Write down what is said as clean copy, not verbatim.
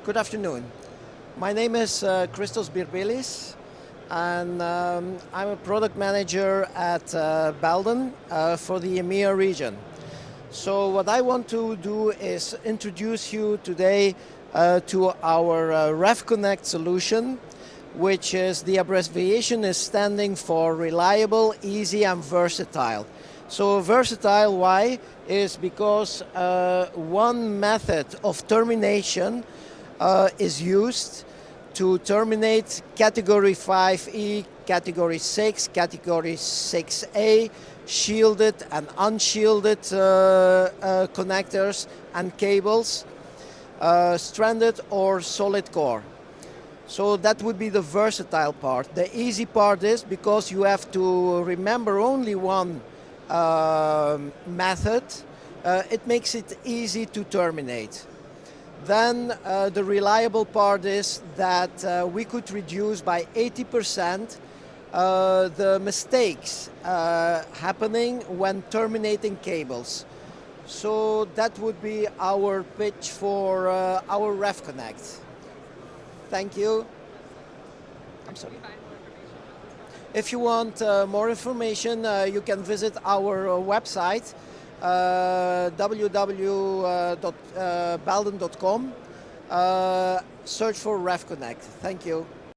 Good afternoon. My name is Christos Birbilis, and I'm a product manager at Belden for the EMEA region. So what I want to do is introduce you today to our REVConnect solution, which is the abbreviation is standing for reliable, easy and versatile. So versatile, why? Is because one method of termination is used to terminate category 5E, category 6, category 6A, shielded and unshielded connectors and cables, stranded or solid core. So that would be the versatile part. The easy part is because you have to remember only one method, it makes it easy to terminate. Then the reliable part is that we could reduce by 80% the mistakes happening when terminating cables. So that would be our pitch for our REVConnect. Thank you. I'm sorry. If you want more information, you can visit our website, www.belden.com. Search for REVConnect. Thank you.